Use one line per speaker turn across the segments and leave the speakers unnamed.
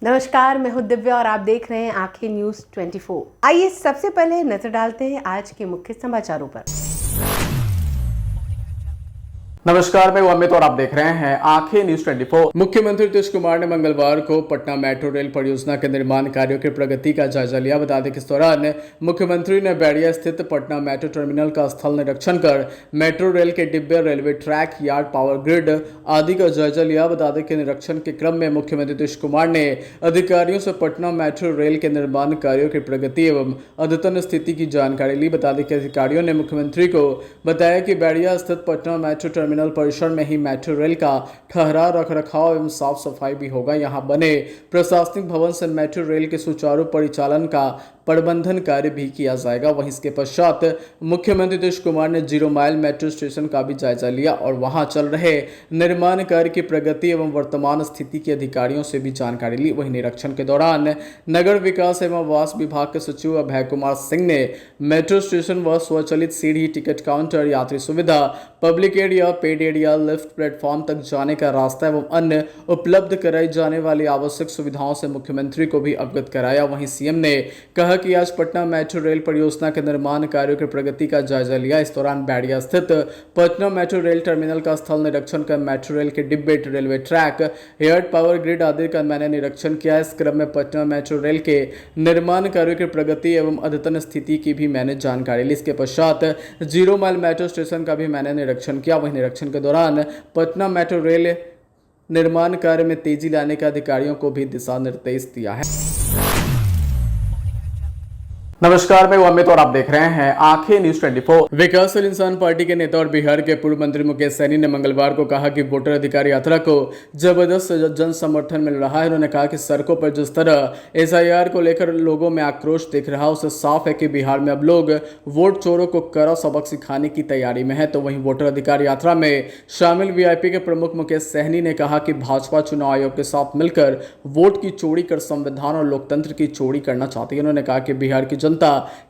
नमस्कार, मैं हूं दिव्या और आप देख रहे हैं आंखें न्यूज 24। आइए सबसे पहले नजर डालते हैं आज के मुख्य समाचारों पर।
नमस्कार, मैं अमित और आप देख रहे हैं आंखें न्यूज 24। मुख्यमंत्री नीतीश कुमार ने मंगलवार को पटना मेट्रो रेल परियोजना के निर्माण कार्यों की प्रगति का जायजा लिया। बता दें कि इस दौरान मुख्यमंत्री ने बैरिया स्थित पटना मेट्रो टर्मिनल का स्थल निरीक्षण कर मेट्रो रेल के डिब्बे, railway track, yard, power grid आदि का जायजा लिया। बता दें कि निरीक्षण के क्रम में मुख्यमंत्री नीतीश कुमार ने अधिकारियों से पटना मेट्रो रेल के निर्माण कार्यों की प्रगति एवं अद्यतन स्थिति की जानकारी ली। बता दें कि अधिकारियों ने मुख्यमंत्री को बताया कि बैरिया स्थित पटना मेट्रो टर्मिनल परिसर में ही मेट्रो रेल का ठहराव, रखरखाव एवं साफ सफाई भी होगा। यहां बने प्रशासनिक भवन से मेट्रो रेल के सुचारू परिचालन का प्रबंधन कार्य भी किया जाएगा। वहीं इसके पश्चात मुख्यमंत्री नीतीश कुमार ने 0 माइल मेट्रो स्टेशन का भी जायजा लिया और वहां चल रहे निर्माण कार्य की प्रगति एवं वर्तमान स्थिति के अधिकारियों से भी जानकारी ली। वहीं निरीक्षण के दौरान नगर विकास एवं आवास विभाग के सचिव अभय कुमार सिंह ने मेट्रो स्टेशन व स्वचालित सीढ़ी, टिकट काउंटर, यात्री सुविधा, public area, paid area, lift, platform तक जाने का रास्ता एवं अन्य उपलब्ध कराई जाने वाली आवश्यक सुविधाओं से मुख्यमंत्री को भी अवगत कराया। वहीं सीएम ने कहा कि आज पटना मेट्रो रेल परियोजना के निर्माण कार्यों की प्रगति का जायजा लिया। इस दौरान बैरिया स्थित पटना मेट्रो रेल टर्मिनल का स्थल निरीक्षण कर मेट्रो रेल के डिब्बे, railway track, air, power grid आदि का मैंने निरीक्षण किया। इस क्रम में पटना मेट्रो रेल के निर्माण कार्यों की प्रगति एवं अद्यतन स्थिति की भी मैंने जानकारी ली। इसके पश्चात 0 माइल मेट्रो स्टेशन का भी मैंने निरीक्षण किया। वहीं निरीक्षण के दौरान पटना मेट्रो रेल निर्माण कार्य में तेजी लाने का अधिकारियों को भी दिशा निर्देश दिया है। नमस्कार, मैं अमित और आप देख रहे हैं आंखें न्यूज 24। विकासशील इंसान पार्टी के नेता और बिहार के पूर्व मंत्री मुकेश सहनी ने मंगलवार को कहा कि वोटर अधिकार यात्रा को जबरदस्त जन समर्थन मिल रहा है। उन्होंने कहा कि सड़कों पर जिस तरह एसआईआर को लेकर लोगों में आक्रोश दिख रहा है, उससे साफ है कि बिहार में अब लोग वोट चोरों को कड़ा सबक सिखाने की तैयारी में है। तो वहीं वोटर अधिकार यात्रा में शामिल वीआईपी के प्रमुख मुकेश सहनी ने कहा कि भाजपा चुनाव आयोग के साथ मिलकर वोट की चोरी कर संविधान और लोकतंत्र की चोरी करना चाहती है। उन्होंने कहा कि बिहार की जनता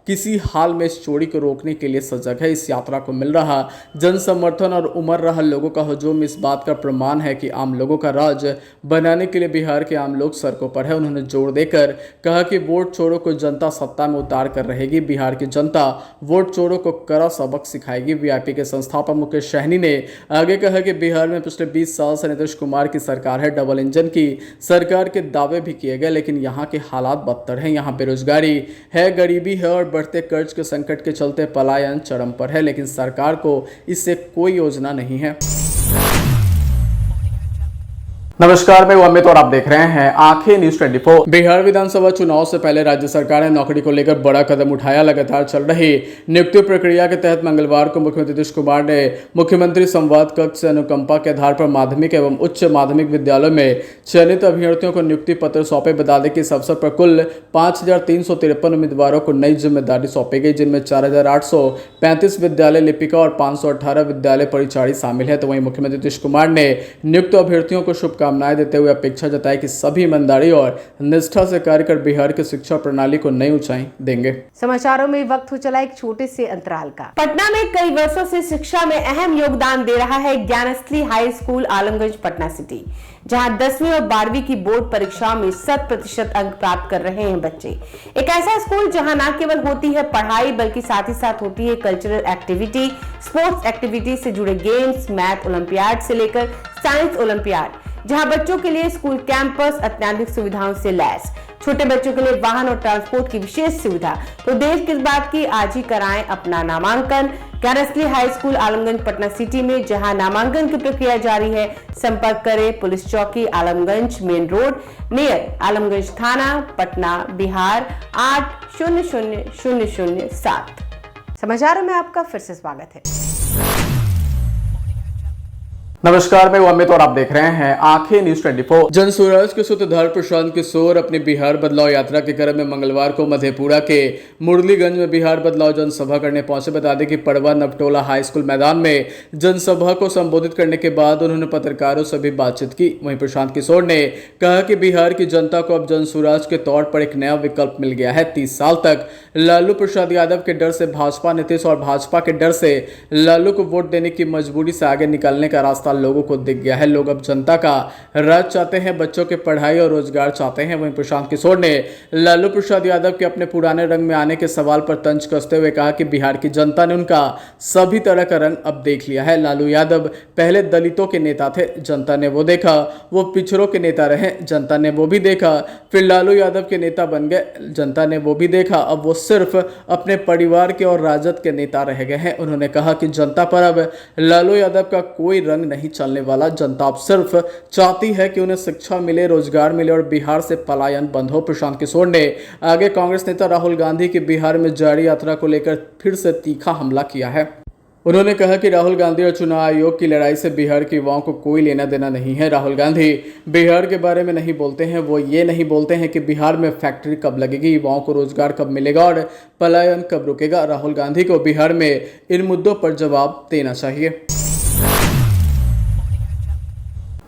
किसी हाल में इस चोरी को रोकने के लिए सजग है। इस यात्रा को मिल रहा जन समर्थन और उमड़ रहा लोगों का हुजूम इस बात का प्रमाण है कि आम लोगों का राज बनाने के लिए बिहार के आम लोग सड़कों पर है। उन्होंने जोर देकर कहा कि वोट चोरों को जनता सत्ता में उतार कर रहेगी। बिहार की जनता वोट चोरों को कड़ा सबक सिखाएगी। वीआईपी के संस्थापक मुकेश सहनी ने आगे कहा कि बिहार में पिछले 20 साल से नीतीश कुमार की सरकार है। डबल इंजन की सरकार के दावे भी किए गए, लेकिन यहाँ के हालात बदतर हैं। यहाँ बेरोजगारी है, गरीबी है और बढ़ते कर्ज के संकट के चलते पलायन चरम पर है, लेकिन सरकार को इससे कोई योजना नहीं है। नमस्कार, मैं अमित और आप देख रहे हैं आंखें न्यूज 24। बिहार विधानसभा चुनाव से पहले राज्य सरकार ने नौकरी को लेकर बड़ा कदम उठाया। लगातार चल रही नियुक्ति प्रक्रिया के तहत मंगलवार को मुख्यमंत्री नीतीश कुमार ने मुख्यमंत्री संवाद कक्ष से अनुकंपा के आधार पर माध्यमिक एवं उच्च माध्यमिक विद्यालयों में चयनित अभ्यर्थियों को नियुक्ति पत्र सौंपे। बता दें कि इस अवसर पर कुल 5353 उम्मीदवारों को नई जिम्मेदारी सौंपी गई, जिनमें 4835 विद्यालय लिपिका और 518 विद्यालय परिचारी शामिल है। तो वहीं मुख्यमंत्री नीतीश कुमार ने नियुक्त अभ्यर्थियों को शुभकामनाएं देते हुए अपेक्षा जताई कि सभी ईमानदारी और निष्ठा से कार्य कर बिहार की शिक्षा प्रणाली को नई ऊंचाई देंगे।
समाचारों में वक्त हो चला एक छोटे से अंतराल का। पटना में कई वर्षों से शिक्षा में अहम योगदान दे रहा है Gyansthali high school Alamganj Patna city, जहां 10वीं और 12वीं की बोर्ड परीक्षाओं में 100% अंक प्राप्त कर रहे हैं बच्चे। एक ऐसा स्कूल जहां न केवल होती है पढ़ाई, बल्कि साथ ही साथ होती है कल्चरल एक्टिविटी, स्पोर्ट्स एक्टिविटी से जुड़े गेम्स, मैथ ओलंपियाड से लेकर साइंस ओलंपियाड, जहां बच्चों के लिए स्कूल कैंपस अत्याधुनिक सुविधाओं से लैस, छोटे बच्चों के लिए वाहन और ट्रांसपोर्ट की विशेष सुविधा। तो देर किस बात की, आज ही कराएं अपना नामांकन Gyansthali high school Alamganj Patna city में, जहां नामांकन की प्रक्रिया जारी है। संपर्क करें पुलिस चौकी Alamganj main road near Alamganj थाना पटना बिहार 800007। समाचारों में आपका फिर से स्वागत है।
नमस्कार, मैं अमित और आप देख रहे हैं आंखें न्यूज 24। जन स्वराज के सूत्रधार प्रशांत किशोर अपनी बिहार बदलाव यात्रा के क्रम में मंगलवार को मधेपुरा के मुरलीगंज में बिहार बदलाव जनसभा करने पहुंचे। बता दें कि पड़वा नवटोला हाई स्कूल मैदान में जनसभा को संबोधित करने के बाद उन्होंने पत्रकारों से भी बातचीत की। वहीं प्रशांत किशोर ने कहा कि बिहार की जनता को अब जन स्वराज के तौर पर एक नया विकल्प मिल गया है। 30 साल तक लालू प्रसाद यादव के डर से भाजपा नीतीश और भाजपा के डर से लालू को वोट देने की मजबूरी से आगे निकलने का रास्ता रास्ता लोगों को दिख गया है। लोग अब जनता का राज चाहते हैं, बच्चों के पढ़ाई और रोजगार चाहते हैं। वहीं प्रशांत किशोर ने लालू प्रसाद यादव के अपने पुराने रंग में आने के सवाल पर तंज कसते हुए कहा कि बिहार की जनता ने उनका सभी तरह का रंग अब देख लिया है। लालू यादव पहले दलितों के नेता थे, जनता ने वो देखा। वो पिछड़ों के नेता रहे, जनता ने वो भी देखा। फिर लालू यादव के नेता बन गए, जनता ने वो भी देखा। अब वो सिर्फ अपने परिवार के और राजद के नेता रह गए हैं। उन्होंने कहा कि जनता पर अब लालू यादव का कोई रंग नहीं चलने वाला। जनता अब सिर्फ चाहती है कि उन्हें शिक्षा मिले, रोजगार मिले और बिहार से पलायन बंद हो। प्रशांत किशोर ने आगे कांग्रेस नेता राहुल गांधी की बिहार में जारी यात्रा को लेकर फिर से तीखा हमला किया है। उन्होंने कहा कि राहुल गांधी और चुनाव आयोग की लड़ाई से बिहार के युवाओं को कोई लेना देना नहीं है। राहुल गांधी बिहार के बारे में नहीं बोलते हैं। वो ये नहीं बोलते हैं कि बिहार में फैक्ट्री कब लगेगी, युवाओं को रोजगार कब मिलेगा और पलायन कब रुकेगा। राहुल गांधी को बिहार में इन मुद्दों पर जवाब देना चाहिए।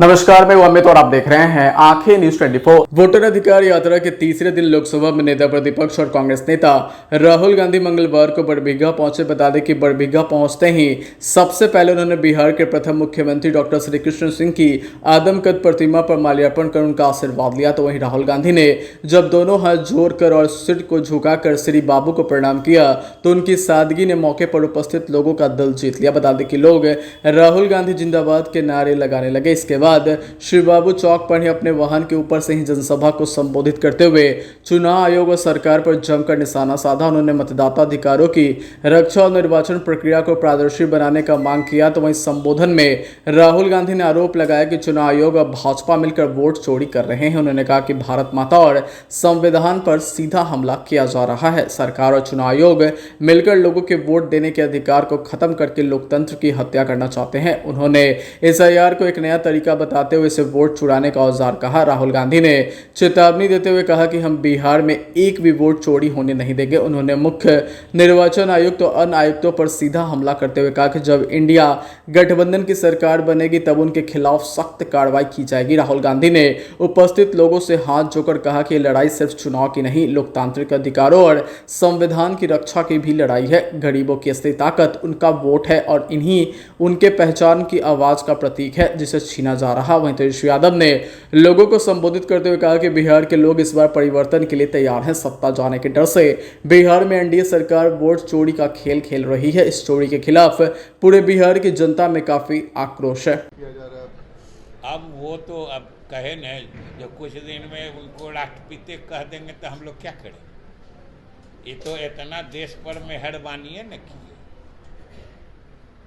नमस्कार, मैं अमित और आप देख रहे हैं आंखें न्यूज 24। वोटर अधिकार यात्रा के तीसरे दिन लोकसभा में नेता प्रतिपक्ष और कांग्रेस नेता राहुल गांधी मंगलवार को बड़बीघा पहुंचे। बता दें कि बड़बीघा पहुंचते ही सबसे पहले उन्होंने बिहार के प्रथम मुख्यमंत्री डॉक्टर श्री कृष्ण सिंह की आदमकद प्रतिमा पर माल्यार्पण कर उनका आशीर्वाद लिया। तो वहीं राहुल गांधी ने जब दोनों हाथ जोड़कर और सिर को झुकाकर श्री बाबू को प्रणाम किया तो उनकी सादगी ने मौके पर उपस्थित लोगों का दिल जीत लिया। बता दें कि लोग राहुल गांधी जिंदाबाद के नारे लगाने लगे। इसके बाद श्री बाबू चौक पर ही अपने वाहन के ऊपर से ही जनसभा को संबोधित करते हुए चुनाव आयोग और सरकार पर जमकर निशाना साधा। उन्होंने मतदाता अधिकारों की रक्षा और निर्वाचन प्रक्रिया को पारदर्शी बनाने का मांग किया। तो वहीं संबोधन में राहुल गांधी ने आरोप लगाया कि चुनाव आयोग और भाजपा मिलकर वोट चोरी कर रहे हैं। उन्होंने कहा कि भारत माता और संविधान पर सीधा हमला किया जा रहा है। सरकार और चुनाव आयोग मिलकर लोगों के वोट देने के अधिकार को खत्म करके लोकतंत्र की हत्या करना चाहते हैं। उन्होंने SIR को एक नया तरीका बताते हुए इसे वोट चुराने का औजार कहा। राहुल गांधी ने चेतावनी देते हुए कहा कि हम बिहार में एक भी वोट चोरी होने नहीं देंगे। उन्होंने मुख्य निर्वाचन आयुक्त और अन्य आयुक्तों पर सीधा हमला करते हुए कहा कि जब इंडिया गठबंधन की सरकार बनेगी तब उनके खिलाफ सख्त कार्रवाई की जाएगी। राहुल गांधी ने उपस्थित लोगों से हाथ जोड़कर कहा कि लड़ाई सिर्फ चुनाव की नहीं, लोकतांत्रिक अधिकारों और संविधान की रक्षा की भी लड़ाई है। गरीबों की असली ताकत उनका वोट है और इन्हीं उनके पहचान की आवाज का प्रतीक है जिसे छीना जा रहा। वहीं तेजस्वी यादव ने लोगों को संबोधित करते हुए कहा कि बिहार के लोग इस बार परिवर्तन के लिए तैयार हैं। सत्ता जाने के डर से बिहार में NDA सरकार वोट चोरी का खेल खेल रही है। इस चोरी के खिलाफ पूरे बिहार की जनता में काफी आक्रोश है।
अब वो तो अब कहे न, जो कुछ दिन में उनको राष्ट्रपति कह देंगे तो हम लोग क्या करें। ये तो इतना देश पर मेहरबानी है न कि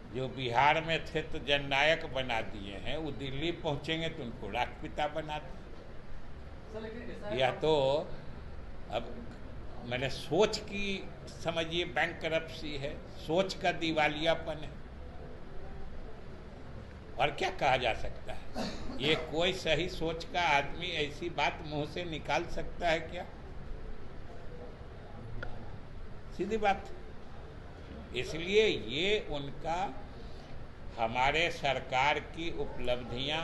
जो बिहार में थे तो जननायक बना दिए हैं, वो दिल्ली पहुंचेंगे तो उनको राष्ट्रपिता बना दिए। या तो अब मैंने सोच की समझिए बैंकरप्सी है, सोच का दिवालियापन है और क्या कहा जा सकता है। ये कोई सही सोच का आदमी ऐसी बात मुंह से निकाल सकता है क्या? सीधी बात। इसलिए ये उनका हमारे सरकार की उपलब्धियां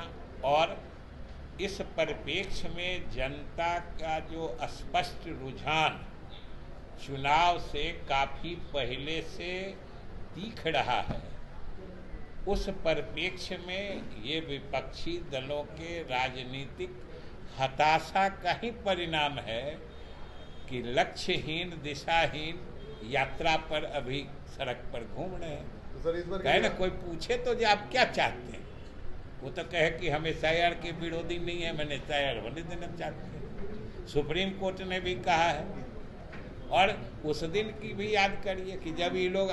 और इस परिप्रेक्ष्य में जनता का जो स्पष्ट रुझान चुनाव से काफ़ी पहले से दिख रहा है, उस परिप्रेक्ष्य में ये विपक्षी दलों के राजनीतिक हताशा का ही परिणाम है कि लक्ष्यहीन दिशाहीन यात्रा पर अभी सड़क पर घूम रहे हैं। कहे ना कोई पूछे तो जो आप क्या चाहते हैं, वो तो कहे कि हम SIR के विरोधी नहीं है, मैंने SIR होने देना चाहते हैं। सुप्रीम कोर्ट ने भी कहा है। और उस दिन की भी याद करिए कि जब ये लोग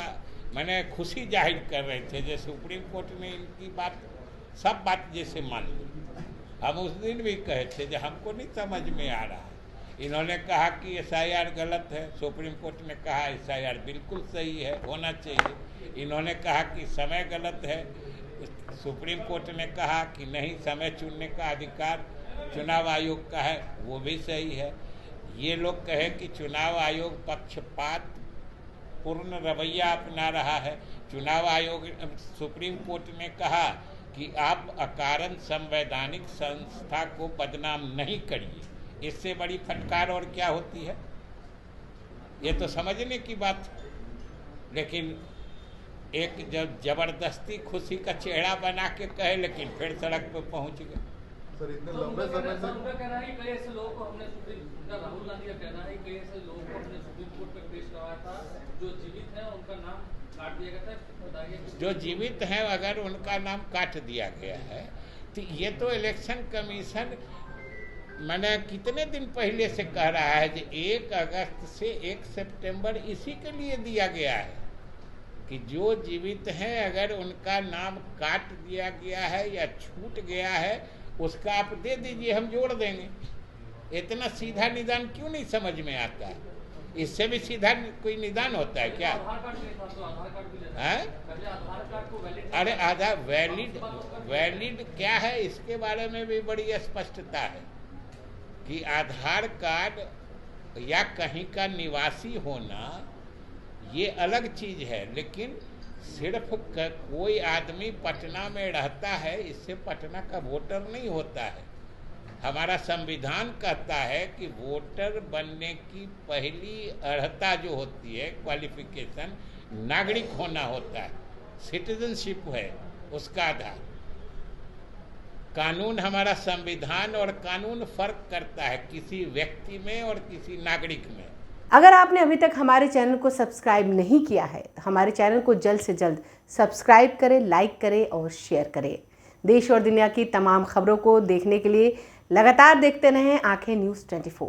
मैंने खुशी जाहिर कर रहे थे, जैसे सुप्रीम कोर्ट ने इनकी बात सब बात जैसे मान ली। हम उस दिन भी कहे थे जो हमको नहीं समझ में आ रहा है। इन्होंने कहा कि SIR गलत है, सुप्रीम कोर्ट ने कहा SIR बिल्कुल सही है, होना चाहिए। इन्होंने कहा कि समय गलत है, सुप्रीम कोर्ट ने कहा कि नहीं, समय चुनने का अधिकार चुनाव आयोग का है, वो भी सही है। ये लोग कहे कि चुनाव आयोग पक्षपात पूर्ण रवैया अपना रहा है। चुनाव आयोग सुप्रीम कोर्ट ने कहा कि आप अकारण संवैधानिक संस्था को बदनाम नहीं करिए। इससे बड़ी फटकार और क्या होती है? ये तो समझने की बात। लेकिन एक जब जबरदस्ती खुशी का चेहरा बना के कहे, लेकिन फिर सड़क पे पहुंच गए।
सर इतने लंबे समय से
उनका कहना है कि कई ऐसे लोगों को हमने राहुल गांधी का कहना है कई ऐसे लोगों को हमने सुप्रीम कोर्ट में पेश करवाया था जो जीवित हैं उनका नाम काट दिया गया था। बताइए
जो जीवित हैं अगर उनका नाम काट दिया गया है तो ये तो इलेक्शन कमीशन मैंने कितने दिन पहले से कह रहा है कि 1 अगस्त से 1 सितंबर इसी के लिए दिया गया है कि जो जीवित हैं अगर उनका नाम काट दिया गया है या छूट गया है उसका आप दे दीजिए, हम जोड़ देंगे। इतना सीधा निदान क्यों नहीं समझ में आता है? इससे भी सीधा कोई निदान होता है क्या?
आधार कार्ड नहीं था तो आधार कार्ड भी लेना
है?
पहले आधार कार्ड को वैलिड
अरे आधार वैलिड क्या है इसके बारे में भी बड़ी स्पष्टता है कि आधार कार्ड या कहीं का निवासी होना ये अलग चीज है, लेकिन सिर्फ कोई आदमी पटना में रहता है इससे पटना का वोटर नहीं होता है। हमारा संविधान कहता है कि वोटर बनने की पहली अर्हता जो होती है, क्वालिफिकेशन, नागरिक होना होता है, सिटीजनशिप है उसका आधार। कानून हमारा संविधान और कानून फर्क करता है किसी व्यक्ति में और किसी नागरिक में।
अगर आपने अभी तक हमारे चैनल को सब्सक्राइब नहीं किया है तो हमारे चैनल को जल्द से जल्द सब्सक्राइब करें, लाइक करें और शेयर करें। देश और दुनिया की तमाम खबरों को देखने के लिए लगातार देखते रहें आंखें न्यूज़ 24।